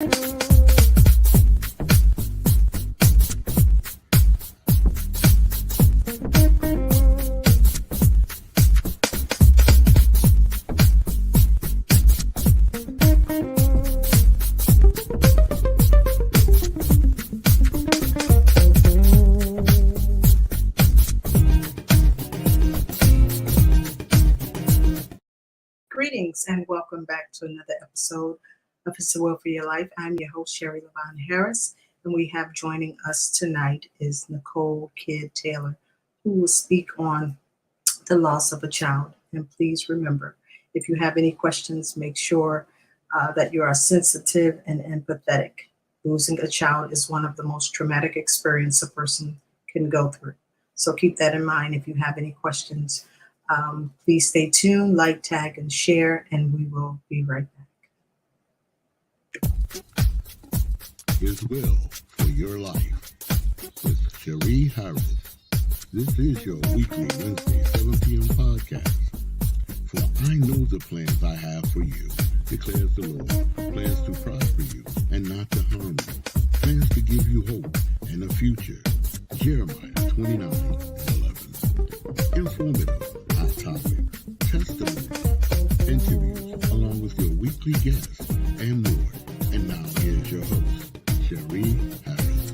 Greetings and welcome back to another episode of It's a Will for Your Life. I'm your host, Sherry Levon Harris, and we have joining us tonight is Nicole Kidd-Taylor, who will speak on the loss of a child. And please remember, if you have any questions, make sure that you are sensitive and empathetic. Losing a child is one of the most traumatic experiences a person can go through. So keep that in mind if you have any questions. Please stay tuned, like, tag, and share, and we will be right back. His will for your life with Sherry Harris. This is your weekly Wednesday 7 p.m. podcast. For I know the plans I have for you, declares the Lord, plans to prosper you and not to harm you, plans to give you hope and a future. Jeremiah 29:11. Informative, hot topic, testimony, interviews, along with your weekly guests and more. And now here's your host, Sherry Harris.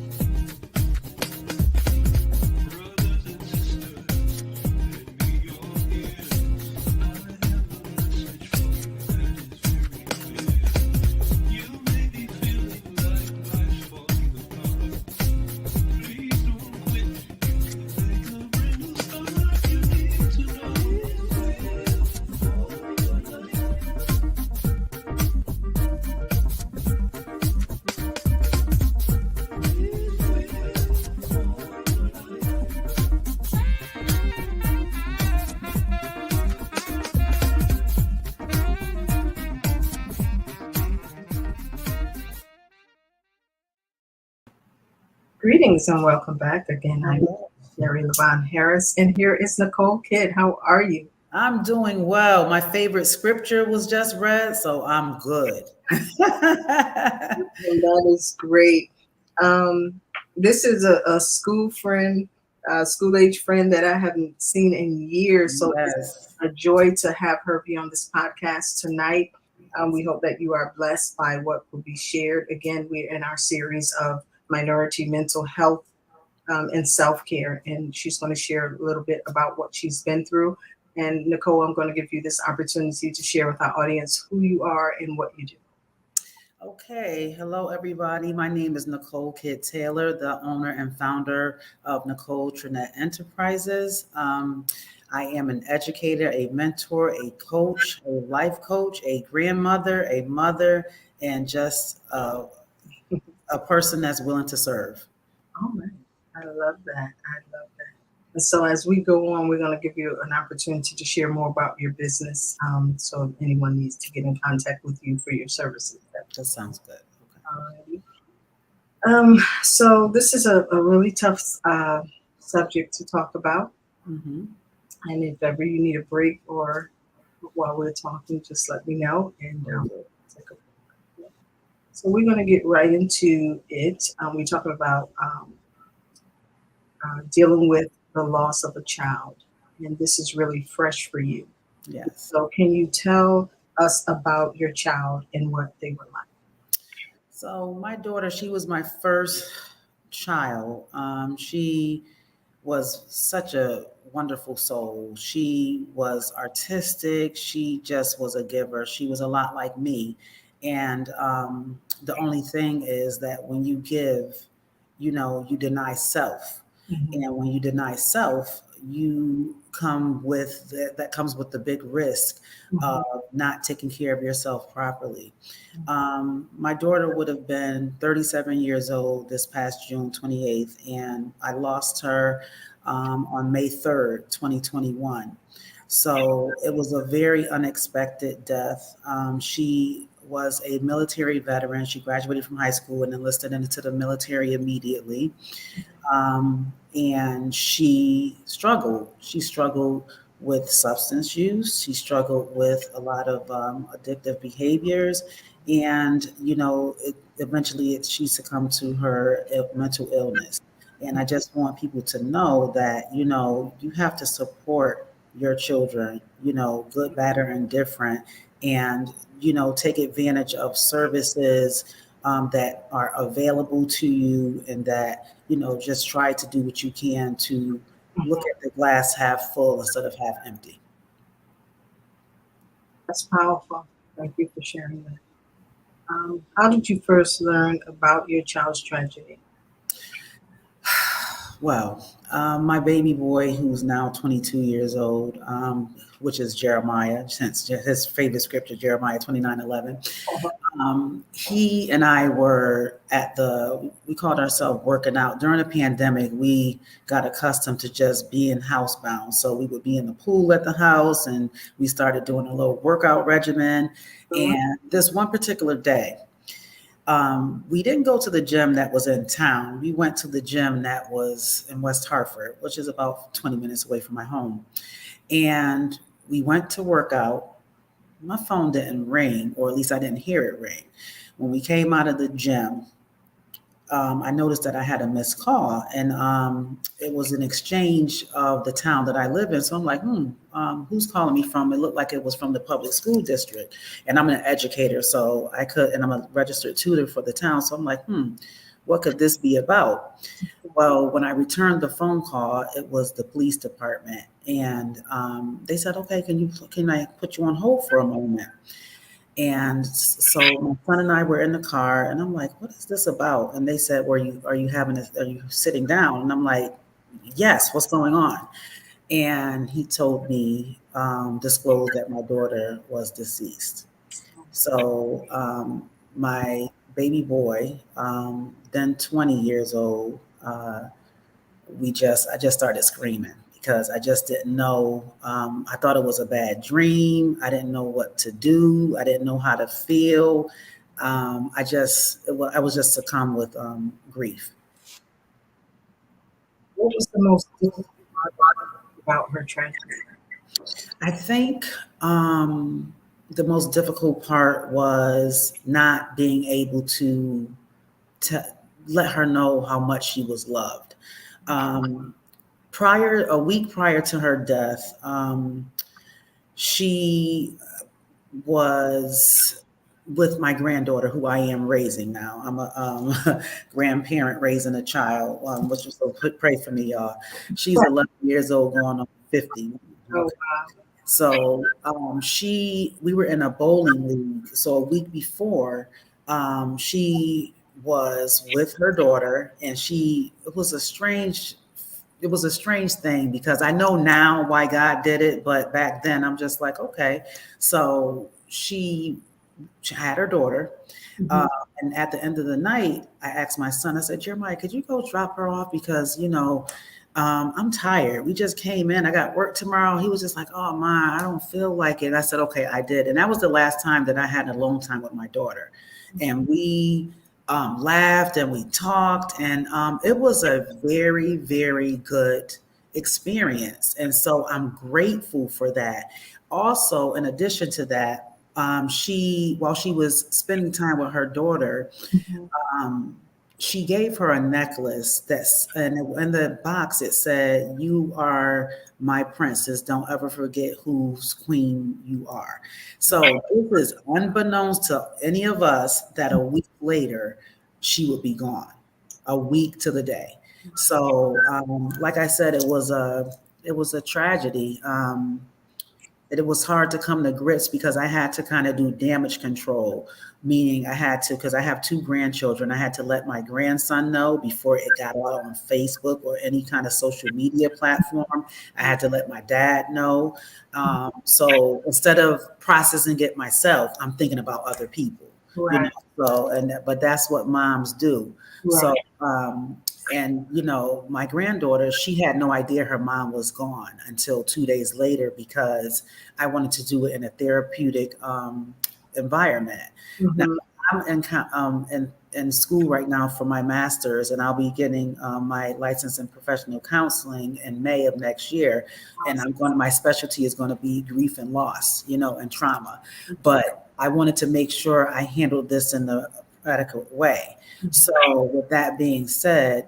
Greetings and welcome back. Again, I'm Sherry Levon Harris, and here is Nicole Kidd. How are you? I'm doing well. My favorite scripture was just read, so I'm good. That is great. This is a school friend, school-age friend that I haven't seen in years, so It's a joy to have her be on this podcast tonight. We hope that you are blessed by what will be shared. Again, we're in our series of minority mental health and self-care, and she's going to share a little bit about what she's been through. And Nicole, I'm going to give you this opportunity to share with our audience who you are and what you do. Okay. Hello, everybody. My name is Nicole Kidd-Taylor, the owner and founder of Nicole Trinette Enterprises. I am an educator, a mentor, a coach, a life coach, a grandmother, a mother, and just a person that's willing to serve. Oh, man. I love that. And so as we go on, we're going to give you an opportunity to share more about your business. So if anyone needs to get in contact with you for your services. That sounds good. Okay. So this is a really tough subject to talk about. Mm-hmm. And if ever you need a break or while we're talking, just let me know. And take a break. So we're going to get right into it. We're talking about dealing with the loss of a child, and this is really fresh for you. Yes. So can you tell us about your child and what they were like? So my daughter, she was my first child. She was such a wonderful soul. She was artistic. She just was a giver. She was a lot like me. And the only thing is that when you give, you deny self. Mm-hmm. And when you deny self, you come with that comes with the big risk of not taking care of yourself properly. My daughter would have been 37 years old this past June 28th, and I lost her on May 3rd, 2021. So it was a very unexpected death. She was a military veteran. She graduated from high school and enlisted into the military immediately. And she struggled. She struggled with substance use. She struggled with a lot of addictive behaviors. And, eventually she succumbed to her mental illness. And I just want people to know that, you have to support your children, good, bad, or indifferent, and, take advantage of services that are available to you, and that, just try to do what you can to look at the glass half full instead of half empty. That's powerful. Thank you for sharing that. How did you first learn about your child's tragedy? Well, my baby boy, who's now 22 years old, which is Jeremiah, since his favorite scripture, Jeremiah 29:11. He and I were we called ourselves working out. During the pandemic, we got accustomed to just being housebound. So we would be in the pool at the house, and we started doing a little workout regimen. And this one particular day, we didn't go to the gym that was in town. We went to the gym that was in West Hartford, which is about 20 minutes away from my home. And we went to work out. My phone didn't ring, or at least I didn't hear it ring. When we came out of the gym, I noticed that I had a missed call, and it was an exchange of the town that I live in. So I'm like, who's calling me from? It looked like it was from the public school district, and I'm an educator, so and I'm a registered tutor for the town. So I'm like, what could this be about? Well, when I returned the phone call, it was the police department, and they said, okay, can I put you on hold for a moment? And so my son and I were in the car, and I'm like, what is this about? And they said, are you sitting down? And I'm like, yes, what's going on? And he told me, disclosed that my daughter was deceased. So my baby boy, then 20 years old, I just started screaming, because I just didn't know. I thought it was a bad dream. I didn't know what to do. I didn't know how to feel. I was just succumbed with grief. What was the most difficult part about her tragedy? I think the most difficult part was not being able to let her know how much she was loved. A week prior to her death, she was with my granddaughter, who I am raising now. I'm a grandparent raising a child, which was, so pray for me, y'all. She's 11 years old, going on 50. Oh, wow. So we were in a bowling league. So a week before, she was with her daughter, and it was a strange thing, because I know now why God did it, but back then I'm just like, okay. So she had her daughter, and at the end of the night, I asked my son, I said, Jeremiah, could you go drop her off? Because, I'm tired. We just came in. I got work tomorrow. He was just like, oh, Ma, I don't feel like it. I said, okay, I did. And that was the last time that I had alone time with my daughter. And we laughed and we talked, and it was a very, very good experience. And so I'm grateful for that. Also, in addition to that, while she was spending time with her daughter, she gave her a necklace and in the box it said, "You are my princess. Don't ever forget whose queen you are." So this is unbeknownst to any of us that a week later she would be gone, a week to the day. So like I said, it was a tragedy. It was hard to come to grips, because I had to kind of do damage control, meaning I had to, because I have 2 grandchildren, I had to let my grandson know before it got out on Facebook or any kind of social media platform. I had to let my dad know. So instead of processing it myself, I'm thinking about other people. Right. But that's what moms do. Right. So and my granddaughter, she had no idea her mom was gone until 2 days later, because I wanted to do it in a therapeutic environment. Now, I'm in school right now for my master's, and I'll be getting my license in professional counseling in May of next year. And my specialty is going to be grief and loss, and trauma. But I wanted to make sure I handled this in adequate way. Mhm. So with that being said,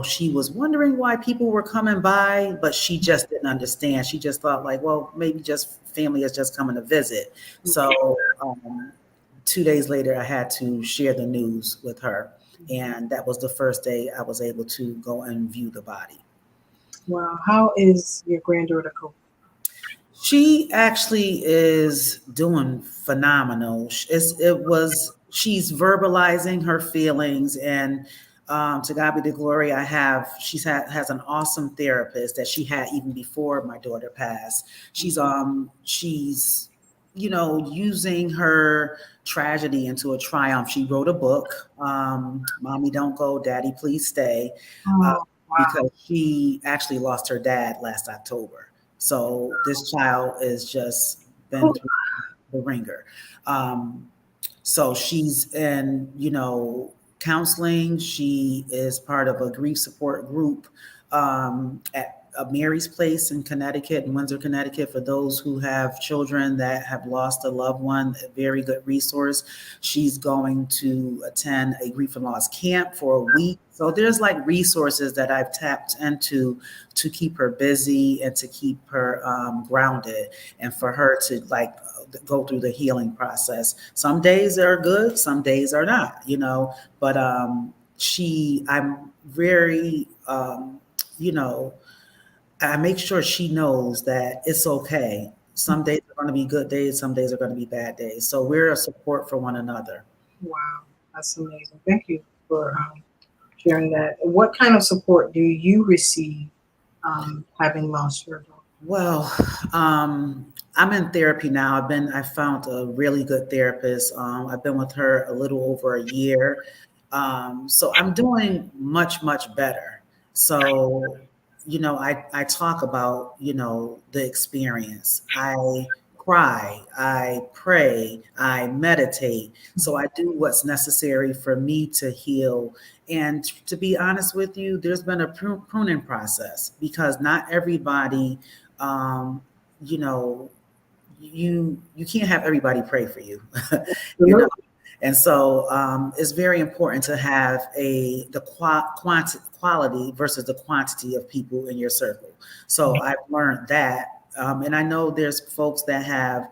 she was wondering why people were coming by, but she just didn't understand. She just thought like, well, maybe just family is just coming to visit. So 2 days later, I had to share the news with her. And that was the first day I was able to go and view the body. Wow. How is your granddaughter coping? She actually is doing phenomenal. She's verbalizing her feelings, and to God be the glory. Has an awesome therapist that she had even before my daughter passed. She's using her tragedy into a triumph. She wrote a book, "Mommy Don't Go, Daddy Please Stay," uh, Oh, wow. because she actually lost her dad last October. So this child has just been through the ringer. Um, so she's in, counseling. She is part of a grief support group at Mary's Place in Connecticut, in Windsor, Connecticut, for those who have children that have lost a loved one. A very good resource. She's going to attend a grief and loss camp for a week. So there's like resources that I've tapped into to keep her busy and to keep her grounded, and for her to like go through the healing process. Some days are good, some days are not, but I'm very, I make sure she knows that it's okay. Some days are going to be good days, some days are going to be bad days. So we're a support for one another. Wow. That's amazing. Thank you for sharing that. What kind of support do you receive having lost your daughter? Well, I'm in therapy now. I found a really good therapist. I've been with her a little over a year. So I'm doing much, much better. So, I talk about, the experience. I cry, I pray, I meditate. So I do what's necessary for me to heal. And to be honest with you, there's been a pruning process because not everybody, um, you know, you can't have everybody pray for you, you know. And so it's very important to have quality versus the quantity of people in your circle. So I've learned that. And I know there's folks that have,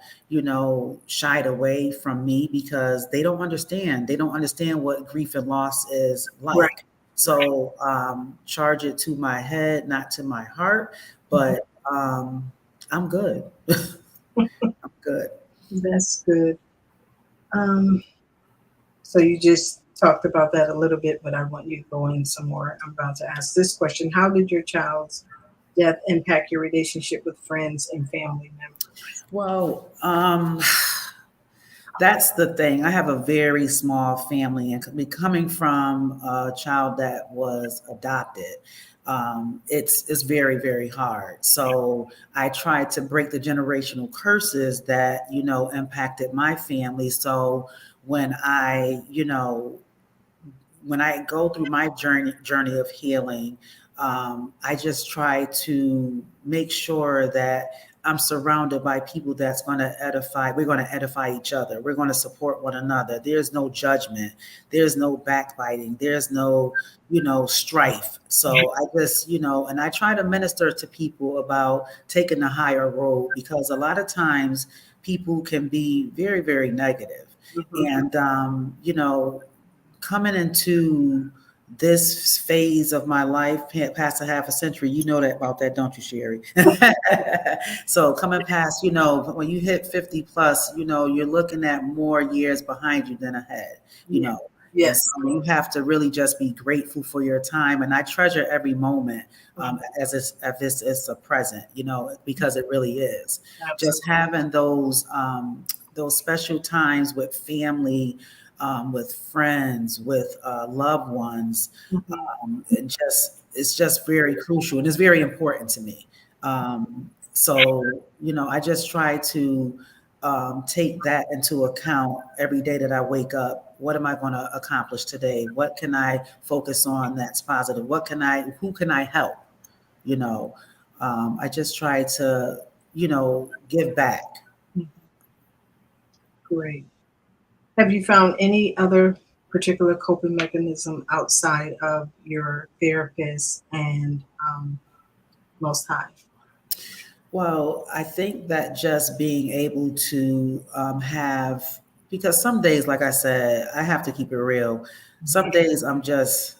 shied away from me because they don't understand. They don't understand what grief and loss is like. Right. So charge it to my head, not to my heart. But I'm good. I'm good. That's good. Um, so you just talked about that a little bit, but I want you to go in some more. I'm about to ask this question. How did your child's death impact your relationship with friends and family members? Well, that's the thing. I have a very small family, and coming from a child that was adopted, it's very, very hard. So I try to break the generational curses that impacted my family. So when when I go through my journey of healing, I just try to make sure that I'm surrounded by people that's going to edify. We're going to edify each other. We're going to support one another. There's no judgment. There's no backbiting. There's no, strife. So I just, and I try to minister to people about taking the higher road, because a lot of times people can be very, very negative. Mhm. And, coming into this phase of my life, past a half a century, you know that about that, don't you, Sherry? So coming past, when you hit 50 plus, you're looking at more years behind you than ahead, Yeah. And Yes. so you have to really just be grateful for your time. And I treasure every moment as if it's a present, because it really is. Just Absolutely. having those special times with family, with friends, with loved ones, Mhm. and it's just very crucial and it's very important to me. So I just try to take that into account every day that I wake up. What am I going to accomplish today? What can I focus on that's positive? Who can I help? You know, I just try to give back. Mhm. Great. Have you found any other particular coping mechanism outside of your therapist and Most High? Well, I think that just being able to have, because some days, like I said, I have to keep it real. Some days I'm just,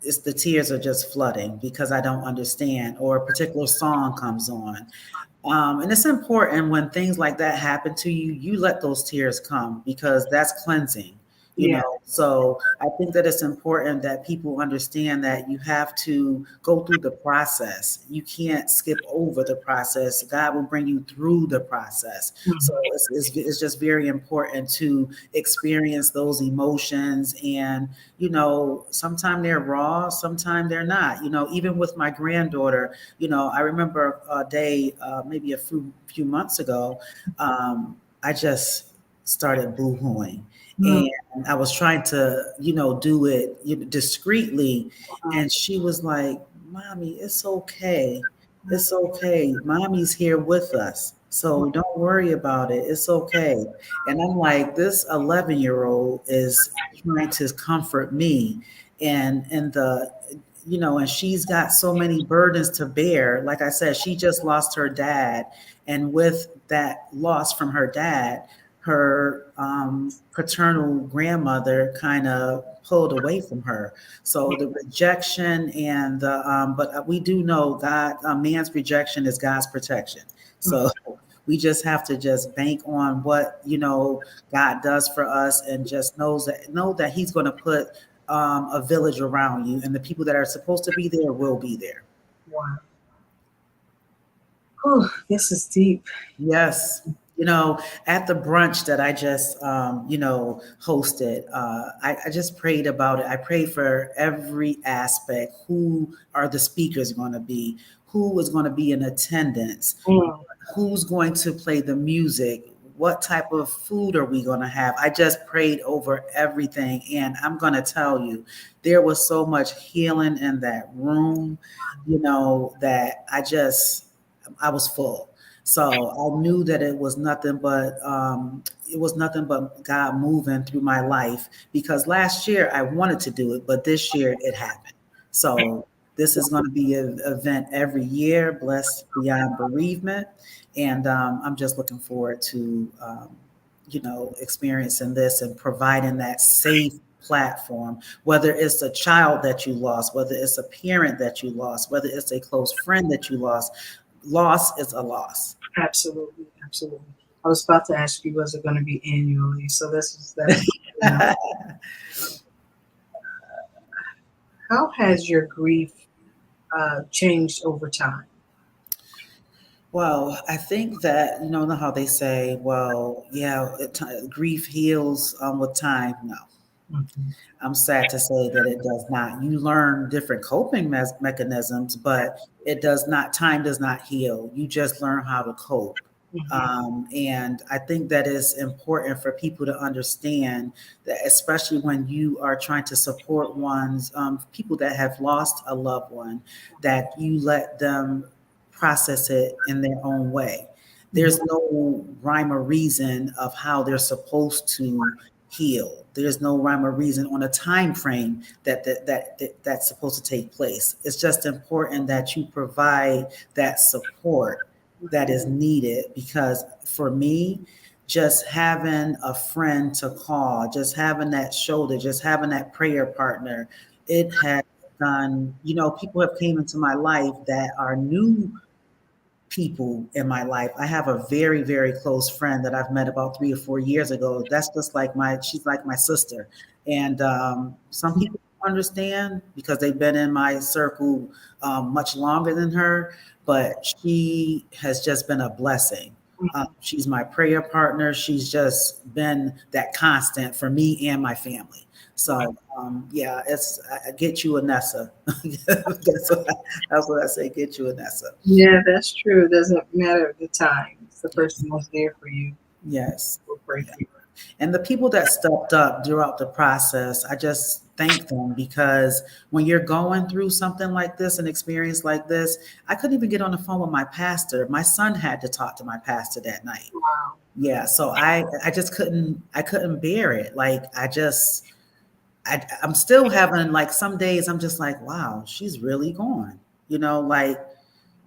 it's the tears are just flooding because I don't understand, or a particular song comes on. And it's important when things like that happen to you, you let those tears come because that's cleansing, you Yeah. know. So I think that it's important that people understand that you have to go through the process. You can't skip over the process. God will bring you through the process. So Mhm. it's just very important to experience those emotions. And, you know, sometimes they're raw, sometimes they're not. You know, even with my granddaughter, you know, I remember a day, maybe a few months ago, I just started boo-hooing, Mm. and I was trying to, you know, do it, you know, discreetly, and she was like, "Mommy, it's okay. It's okay. Mommy's here with us. So don't worry about it. It's okay." And I'm like, this 11-year-old is trying to comfort me, and the, you know, and she's got so many burdens to bear. Like I said, she just lost her dad. And with that loss from her dad, her paternal grandmother kind of pulled away from her. So the rejection and the, but we do know God, man's rejection is God's protection. So we just have to just bank on what, you know, God does for us, and just know that He's going to put a village around you, and the people that are supposed to be there will be there. Wow. Oh, this is deep. Yes. You know, at the brunch that I just, you know, hosted, I just prayed about it. I prayed for every aspect. Who are the speakers going to be? Who is going to be in attendance? Mm. Who's going to play the music? What type of food are we going to have? I just prayed over everything. And I'm going to tell you, there was so much healing in that room, you know, that I was full. So I knew that it was nothing but God moving through my life, because last year I wanted to do it, but this year it happened. So this is going to be an event every year, Blessed Beyond Bereavement. And I'm just looking forward to, you know, experiencing this and providing that safe platform, whether it's a child that you lost, whether it's a parent that you lost, whether it's a close friend that you lost. Loss is a loss. Absolutely, absolutely. I was about to ask you, was it going to be annually? So that's you know. How has your grief changed over time? Well, I think that, you know how they say, well, yeah, grief heals with time. No, Mhm. I'm sad to say that it does not. You learn different coping mechanisms, but it does not, time does not heal. You just learn how to cope. Mhm. And I think that is important for people to understand that, especially when you are trying to support people that have lost a loved one, that you let them process it in their own way. There's Mhm. no rhyme or reason of how they're supposed to heal. There's no rhyme or reason on a time frame that's supposed to take place. It's just important that you provide that support that is needed, because for me, just having a friend to call, just having that shoulder, just having that prayer partner, it has done, you know, people have came into my life that are new people in my life. I have a very, very close friend that I've met about 3 or 4 years ago. That's just like she's like my sister. And some people don't understand because they've been in my circle much longer than her, but she has just been a blessing. She's my prayer partner. She's just been that constant for me and my family. So yeah, I get you, Anessa. That's what I say. Get you, Anessa. Yeah, that's true. It doesn't matter the time. It's the person that's there for you. Yes. Will pray Yeah. for you. And the people that stepped up throughout the process, I just thank them, because when you're going through something like this, an experience like this, I couldn't even get on the phone with my pastor. My son had to talk to my pastor that night. Wow. Yeah. So I just couldn't bear it. Like, I just, I'm still having like some days I'm just like, wow, she's really gone. Like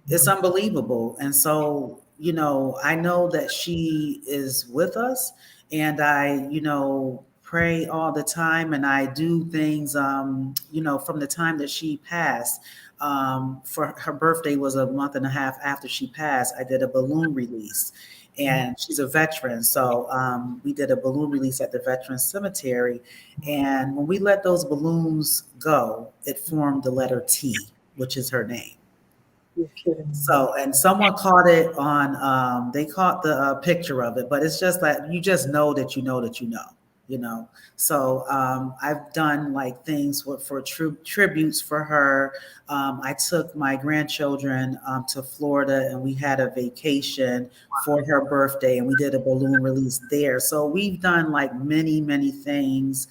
it's unbelievable. And so, I know that she is with us, and I, pray all the time, and I do things, from the time that she passed. For her birthday was a month and a half after she passed. I did a balloon release, and she's a veteran. So we did a balloon release at the Veterans Cemetery. And when we let those balloons go, it formed the letter T, which is her name. You're kidding. So, and someone caught it on, they caught the picture of it, but it's just that you just know that you know that you know, you know. So I've done like things for tributes for her. I took my grandchildren to Florida, and we had a vacation for her birthday, and we did a balloon release there. So we've done like many, many things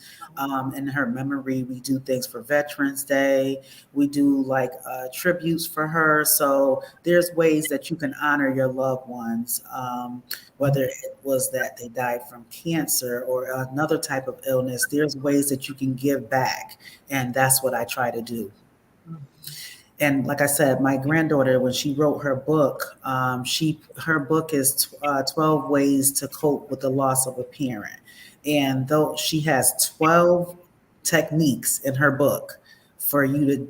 in her memory. We do things for Veterans Day. We do like tributes for her. So there's ways that you can honor your loved ones, whether it was that they died from cancer or another type of illness. There's ways that you can give back, and that's what I try to do. And like I said, my granddaughter, when she wrote her book, her book is 12 Ways to Cope with the Loss of a Parent. And though she has 12 techniques in her book for you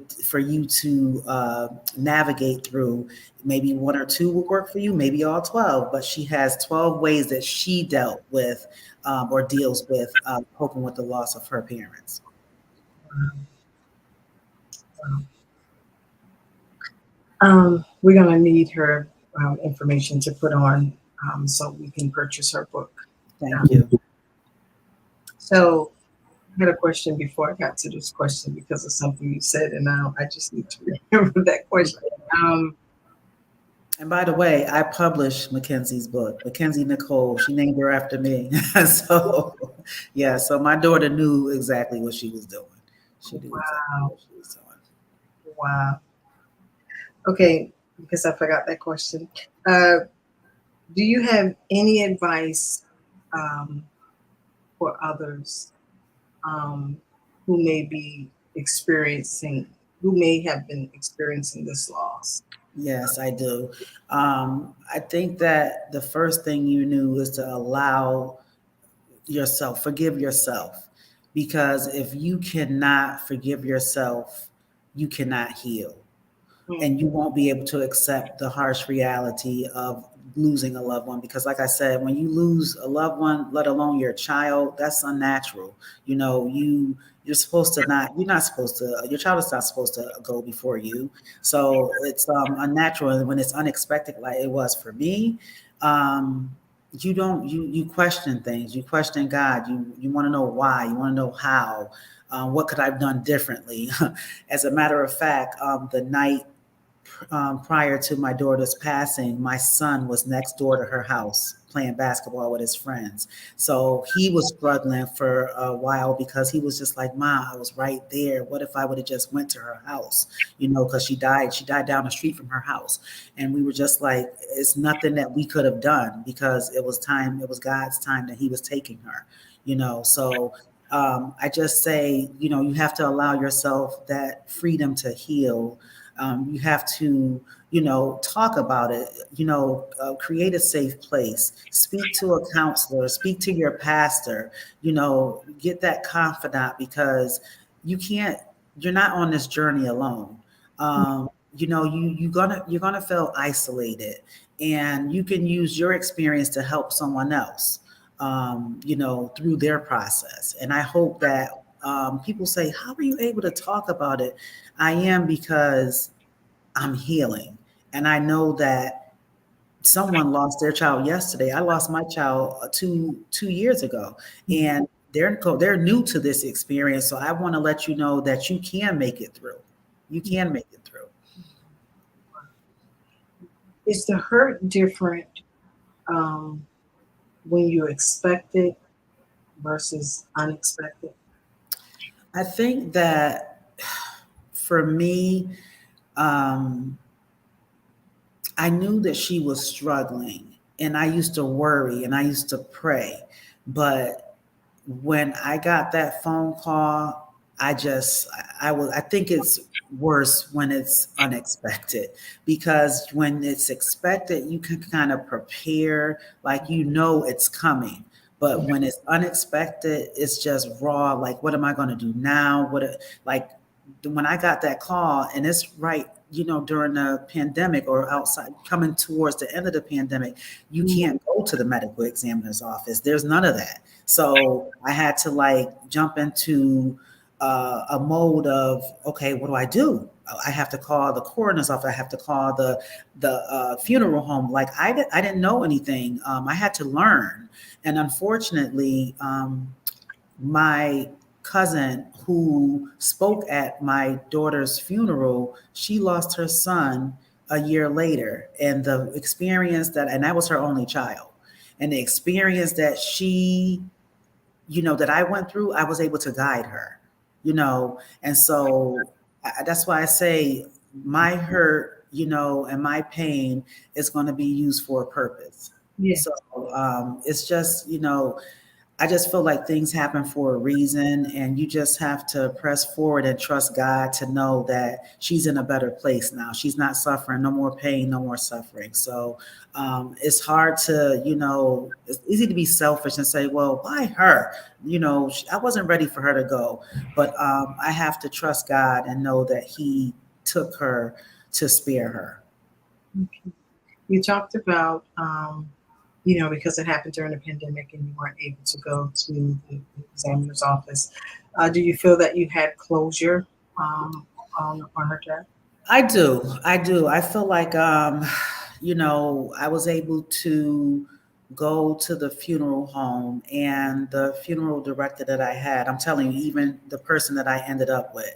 to navigate through, maybe one or two will work for you, maybe all 12, but she has 12 ways that she dealt with or deals with coping with the loss of her parents. We're going to need her information to put on so we can purchase her book. Thank you. So I had a question before I got to this question because of something you said, and now I just need to remember that question. And by the way, I published Mackenzie's book, Mackenzie Nicole. She named her after me. So, yeah, so my daughter knew exactly what she was doing. She knew exactly what she was doing. Wow. Okay, because I forgot that question. Do you have any advice for others who may have been experiencing this loss? Yes, I do. I think that the first thing you knew is to allow yourself, forgive yourself, because if you cannot forgive yourself, you cannot heal. And you won't be able to accept the harsh reality of losing a loved one. Because like I said, when you lose a loved one, let alone your child, that's unnatural. You're not supposed to, your child is not supposed to go before you. So it's unnatural. And when it's unexpected, like it was for me, you question things, you question God, you want to know why, you want to know how, what could I have done differently? As a matter of fact, the night prior to my daughter's passing, my son was next door to her house playing basketball with his friends. So he was struggling for a while because he was just like, Ma, I was right there. What if I would have just went to her house? Because she died down the street from her house. And we were just like, it's nothing that we could have done because it was God's time that he was taking her, So I just say, you have to allow yourself that freedom to heal. You have to, talk about it, create a safe place, speak to a counselor, speak to your pastor, get that confidant, because you're not on this journey alone. You're gonna feel isolated, and you can use your experience to help someone else, through their process. And I hope that people say, how are you able to talk about it? I am, because I'm healing. And I know that someone lost their child yesterday. I lost my child 2 years ago, and they're new to this experience. So I want to let you know that you can make it through. You can make it through. Is the hurt different when you expect it versus unexpected? I think that for me, I knew that she was struggling, and I used to worry and I used to pray. But when I got that phone call I think it's worse when it's unexpected, because when it's expected, you can kind of prepare, like, it's coming. But when it's unexpected, it's just raw. Like, what am I going to do now? Like, when I got that call, and it's right, during the pandemic, or outside, coming towards the end of the pandemic, you can't go to the medical examiner's office. There's none of that. So I had to like jump into a mode of, okay, what do I do? I have to call the coroner's office. I have to call the funeral home. Like, I didn't know anything. I had to learn, and unfortunately, my cousin who spoke at my daughter's funeral, she lost her son a year later, and the experience and that was her only child, and the experience that she, that I went through, I was able to guide her, and so that's why I say my hurt, and my pain is going to be used for a purpose. Yeah. So it's just, I just feel like things happen for a reason, and you just have to press forward and trust God to know that she's in a better place now. She's not suffering, no more pain, no more suffering. So it's hard to, it's easy to be selfish and say, well, why her? I wasn't ready for her to go. But I have to trust God and know that He took her to spare her. Okay. You talked about, because it happened during the pandemic and you weren't able to go to the examiner's office. Do you feel that you had closure on her death? I do. I feel like, I was able to go to the funeral home, and the funeral director that I had, I'm telling you, even the person that I ended up with,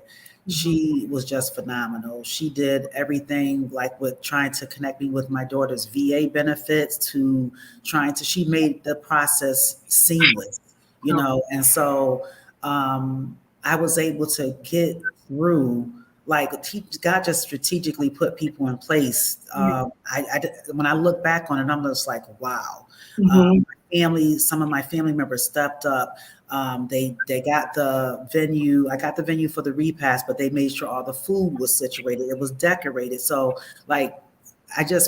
she was just phenomenal. She did everything, like with trying to connect me with my daughter's VA benefits, to she made the process seamless, and so I was able to get through. Like, God just strategically put people in place. When I look back on it, I'm just like, wow. Some of my family members stepped up. They got the venue. I got the venue for the repast, but they made sure all the food was situated. It was decorated. So like,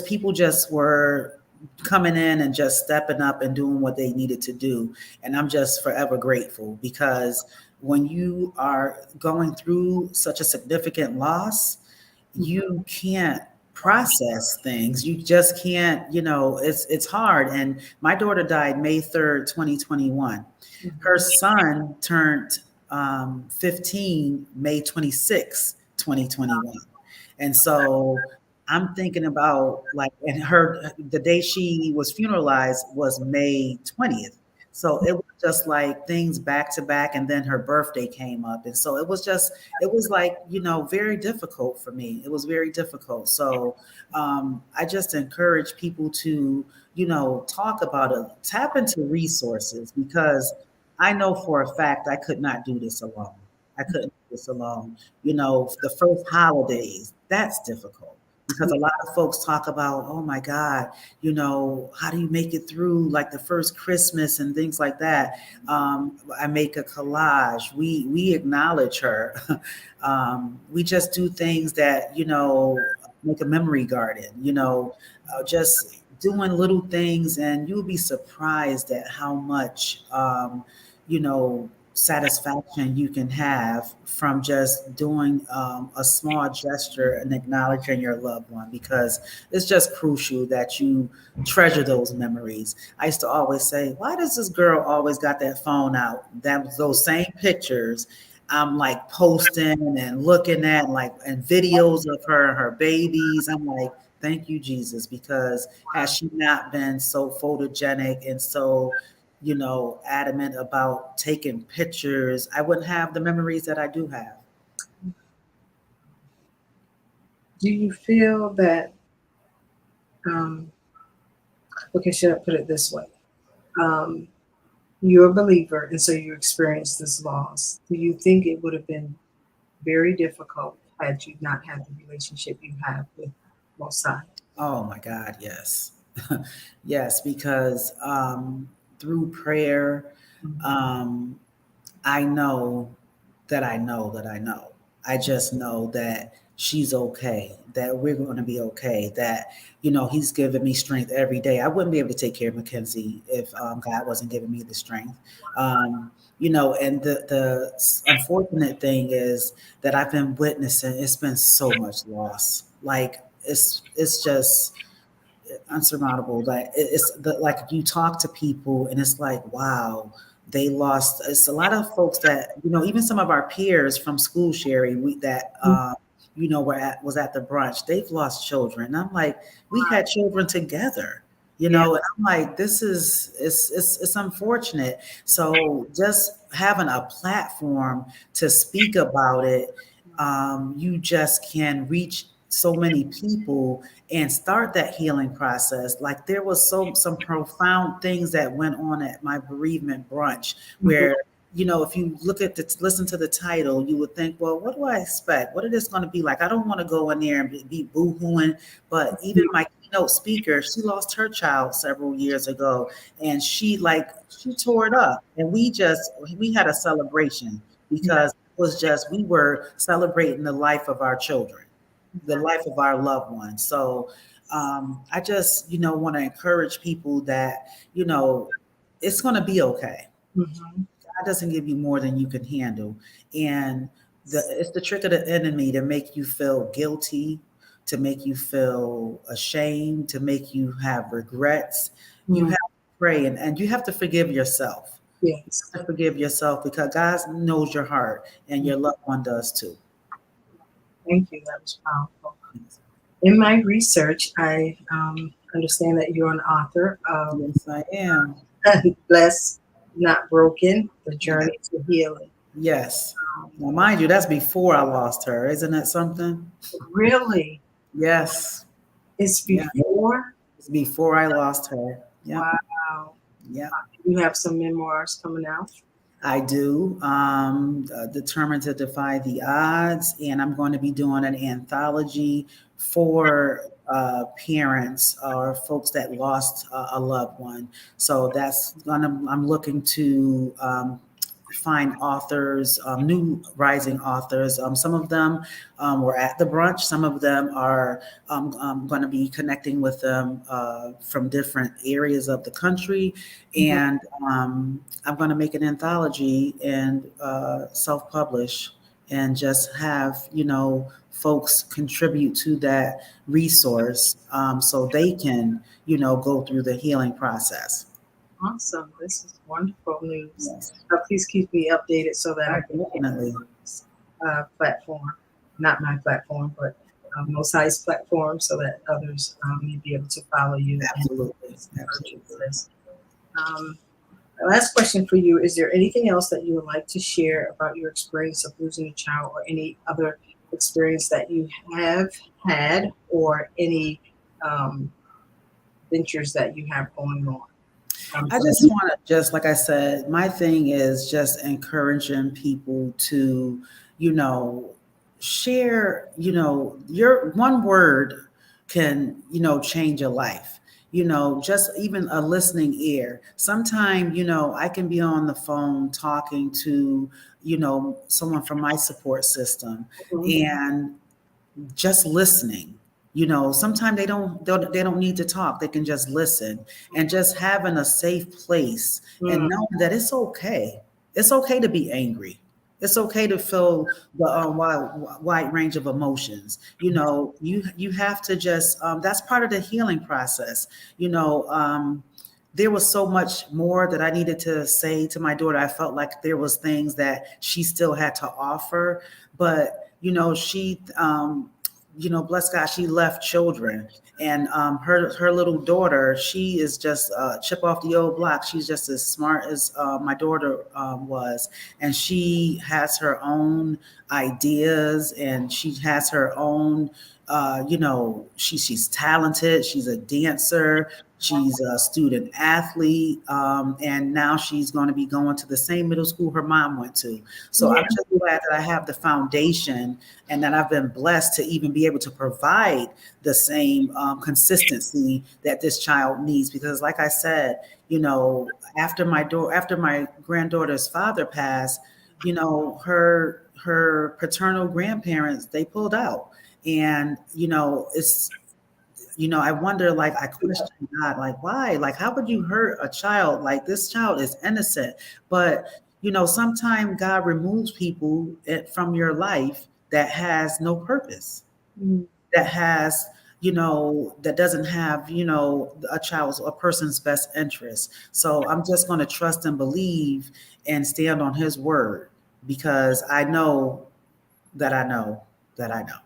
people just were coming in and just stepping up and doing what they needed to do. And I'm just forever grateful, because when you are going through such a significant loss, you can't process things. You just can't, it's hard. And my daughter died May 3rd, 2021. Her son turned 15, May 26, 2021. And so I'm thinking about, like, and the day she was funeralized was May 20th. So it was just like things back to back, and then her birthday came up. And so it was like, very difficult for me. It was very difficult. So I just encourage people to, talk about it, tap into resources, because I know for a fact I could not do this alone. I couldn't do this alone. The first holidays, that's difficult, because a lot of folks talk about, oh my God, how do you make it through like the first Christmas and things like that? I make a collage. We acknowledge her. We just do things that, make a memory garden, just doing little things, and you'll be surprised at how much, satisfaction you can have from just doing a small gesture and acknowledging your loved one, because it's just crucial that you treasure those memories. I used to always say, why does this girl always got that phone out? Those same pictures I'm like posting and looking at, like, and videos of her babies. I'm like, thank you, Jesus, because has she not been so photogenic and so, adamant about taking pictures, I wouldn't have the memories that I do have. Do you feel that, okay, should I put it this way? You're a believer, and so you experienced this loss. Do you think it would have been very difficult had you not had the relationship you have with both sides? Oh my God, yes. Yes, because through prayer, I know that I know that I know. I just know that she's okay, that we're going to be okay, that, he's giving me strength every day. I wouldn't be able to take care of Mackenzie if God wasn't giving me the strength. And the unfortunate thing is that I've been witnessing, it's been so much loss. Like it's just unsurmountable. Like like you talk to people and it's like, wow, they lost. It's a lot of folks that, even some of our peers from school, Sherry, was at the brunch. They've lost children. And I'm like, we had children together, and I'm like, this is, it's unfortunate. So just having a platform to speak about it, you just can reach so many people and start that healing process. Like there was some profound things that went on at my bereavement brunch where, if you listen to the title, you would think, well, what do I expect? What is this going to be like? I don't want to go in there and be boo-hooing, but even my keynote speaker, she lost her child several years ago and she tore it up. And we had a celebration because it was just, we were celebrating the life of our children, the life of our loved ones. So I just, want to encourage people that, it's going to be okay. God doesn't give you more than you can handle. And it's the trick of the enemy to make you feel guilty, to make you feel ashamed, to make you have regrets. You have to pray and you have to forgive yourself. Yes. You have to forgive yourself because God knows your heart and your loved one does too. Thank you. That was powerful. In my research, I understand that you're an author of Yes, I am. Blessed, Not Broken, The Journey to Healing. Yes. Well, mind you, that's before I lost her. Isn't that something? Really? Yes. It's before? Yeah. It's before I lost her. Yeah. Wow. Yeah. You have some memoirs coming out? I do. Determined to Defy the Odds. And I'm going to be doing an anthology for parents or folks that lost a loved one. So I'm looking to find authors, new rising authors. Some of them were at the brunch. Some of them are going to be connecting with them from different areas of the country. And I'm going to make an anthology and self-publish and just have, folks contribute to that resource so they can, go through the healing process. Awesome. This is wonderful news. Yes. Please keep me updated so that I can Definitely. platform, not my platform, but Most High's platform so that others may be able to follow you. Absolutely. The last question for you, is there anything else that you would like to share about your experience of losing a child or any other experience that you have had or any ventures that you have going on? I just want to like I said, my thing is just encouraging people to, share, your one word can, change your life. Just even a listening ear. Sometime, I can be on the phone talking to, someone from my support system and just listening. Sometimes they don't need to talk. They can just listen and just having a safe place and knowing that it's okay. It's okay to be angry. It's okay to feel the wide range of emotions. You have to just, that's part of the healing process. There was so much more that I needed to say to my daughter. I felt like there was things that she still had to offer, but she, bless God, she left children. And her little daughter, she is just a chip off the old block. She's just as smart as my daughter was. And she has her own ideas and she has her own, she's talented. She's a dancer. She's a student athlete. And now she's going to be going to the same middle school her mom went to. So I'm just glad that I have the foundation and that I've been blessed to even be able to provide the same consistency that this child needs. Because like I said, after my granddaughter's father passed, her paternal grandparents, they pulled out. And, I wonder, like, I question God, like, why? Like, how would you hurt a child? Like, this child is innocent. But, sometimes God removes people from your life that has no purpose, Mm. that has, that doesn't have, a person's best interest. So I'm just going to trust and believe and stand on his word, because I know that I know that I know.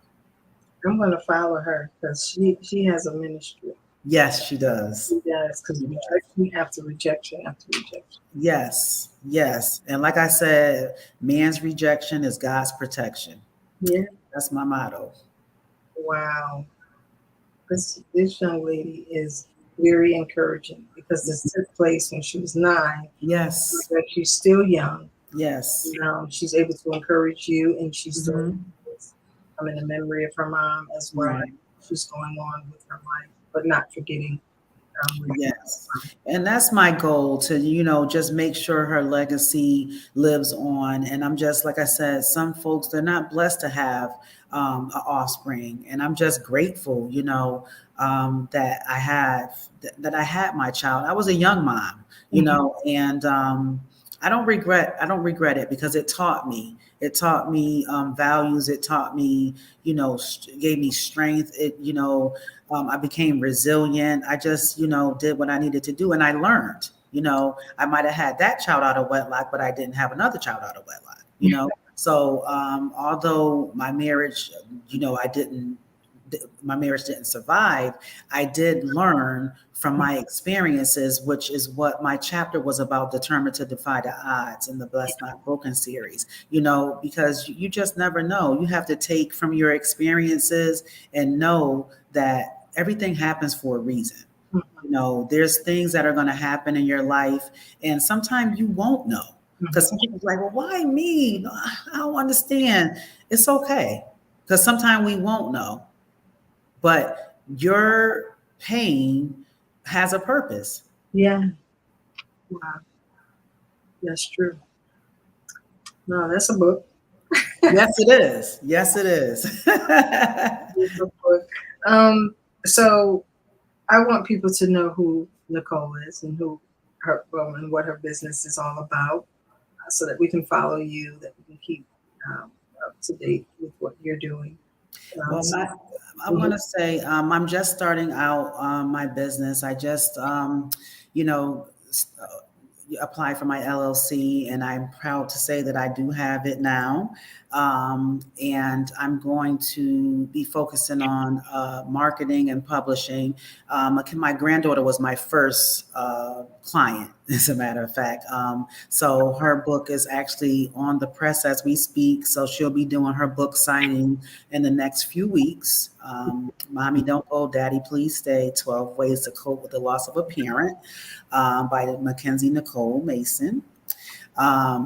I'm going to follow her because she has a ministry. Yes, she does. She does, because rejection after rejection after rejection. Yes, yes. And like I said, man's rejection is God's protection. Yeah. That's my motto. Wow. This young lady is very encouraging, because this took place when she was 9. Yes, But she's still young. yes. She's able to encourage you, and she's still Mhm. in the memory of her mom as well. Right. She's going on with her life, but not forgetting. Yes. And that's my goal, to, just make sure her legacy lives on. And I'm just, like I said, some folks, they're not blessed to have an offspring. And I'm just grateful, that I had my child. I was a young mom, and I don't regret it, because it taught me. It taught me values. It taught me, gave me strength. I became resilient. I just, did what I needed to do, and I learned. I might have had that child out of wedlock, but I didn't have another child out of wedlock. So although my marriage, my marriage didn't survive, I did learn from my experiences, which is what my chapter was about, Determined to Defy the Odds, in the Blessed Not Broken series, because you just never know. You have to take from your experiences and know that everything happens for a reason. There's things that are going to happen in your life, and sometimes you won't know, because some people are like, well, why me? I don't understand. It's okay, because sometimes we won't know. But your pain has a purpose. Yeah. Wow. That's true. No, that's a book. Yes, it is. Yes, it is. It's a book. So I want people to know who Nicole is, and and what her business is all about, so that we can follow you, that we can keep up to date with what you're doing. Well, I want to say I'm just starting out my business. I just, applied for my LLC, and I'm proud to say that I do have it now. And I'm going to be focusing on marketing and publishing. My granddaughter was my first client, as a matter of fact. So her book is actually on the press as we speak. So she'll be doing her book signing in the next few weeks. Mommy Don't Go, Daddy Please Stay, 12 Ways to Cope with the Loss of a Parent, by Mackenzie Nicole Mason.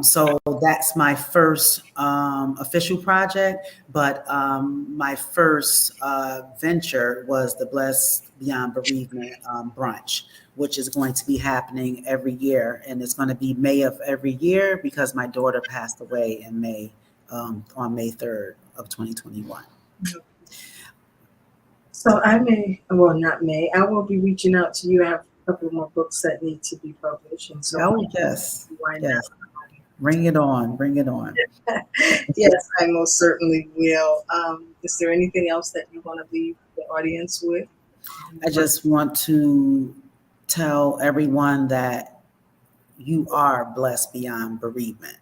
So that's my first official project, but my first venture was the Blessed Beyond Bereavement brunch, which is going to be happening every year, and it's going to be May of every year, because my daughter passed away in May, on May 3rd of 2021. So I will be reaching out to you. I have a couple more books that need to be published. And so Yes. Why Yes. Bring it on. Bring it on. Yes, I most certainly will. Is there anything else that you want to leave the audience with? I just want to tell everyone that you are blessed beyond bereavement.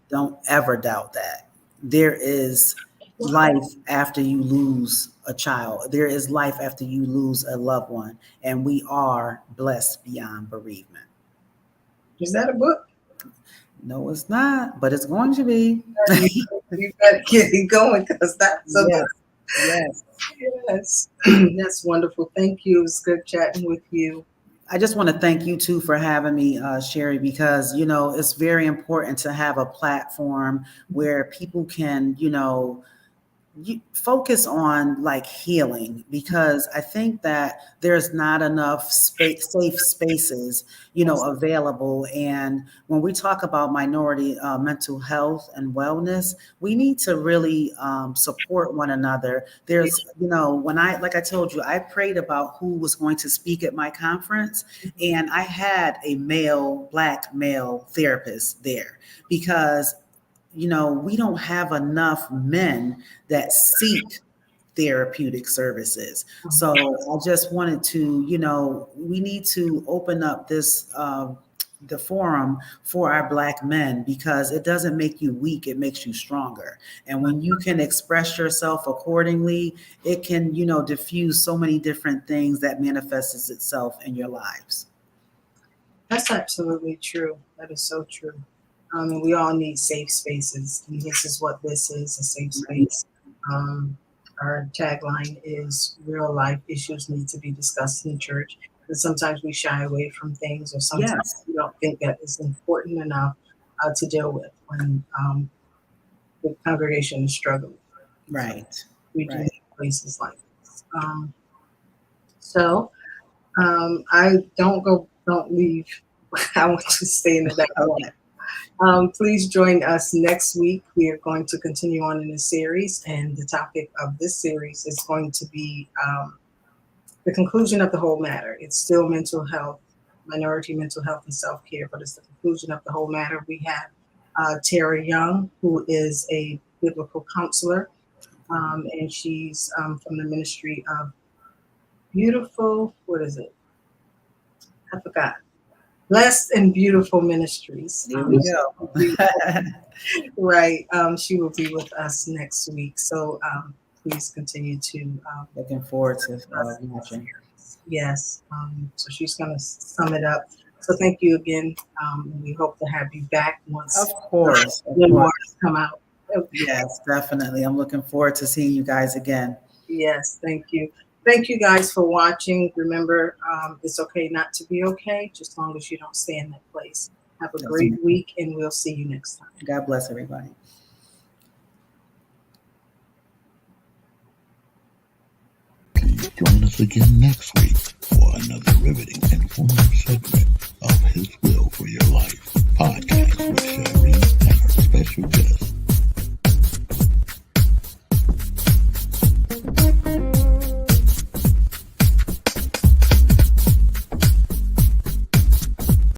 Don't ever doubt that. There is life after you lose a child. There is life after you lose a loved one. And we are blessed beyond bereavement. Is that a book? No, it's not, but it's going to be. You better get it going, because that's a book. Yes. Yes. That's wonderful. Thank you. It was good chatting with you. I just want to thank you too for having me, Sherry, because, it's very important to have a platform where people can, you focus on like healing, because I think that there's not enough safe spaces, available. And when we talk about minority mental health and wellness, we need to really support one another. There's, when like I told you, I prayed about who was going to speak at my conference, and I had a black male therapist there, because we don't have enough men that seek therapeutic services. So I just wanted to, we need to open up this, the forum for our Black men, because it doesn't make you weak, it makes you stronger. And when you can express yourself accordingly, it can, diffuse so many different things that manifests itself in your lives. That's absolutely true. That is so true. We all need safe spaces, and this is what this is, a safe space. Our tagline is real life issues need to be discussed in the church. And sometimes we shy away from things, or sometimes we don't think that it's important enough to deal with when the congregation is struggling. Right. We do need places like this. I don't leave. I want to stay in the background. Please join us next week. We are going to continue on in this series, and the topic of this series is going to be the conclusion of the whole matter. It's still mental health, minority mental health and self-care, but it's the conclusion of the whole matter. We have Tara Young, who is a biblical counselor, and she's from the ministry of Beautiful, what is it? I forgot. Blessed and Beautiful Ministries. There we go. Right. She will be with us next week. So please continue to. Looking forward to watching. Yes. So she's going to sum it up. So thank you again. We hope to have you back once. Of course. Memoirs come out. Yes, definitely. I'm looking forward to seeing you guys again. Yes. Thank you. Thank you guys for watching. Remember, it's okay not to be okay, just as long as you don't stay in that place. Have a great week, and we'll see you next time. God bless everybody. Please join us again next week for another riveting, informative segment of His Will for Your Life podcast with Sherry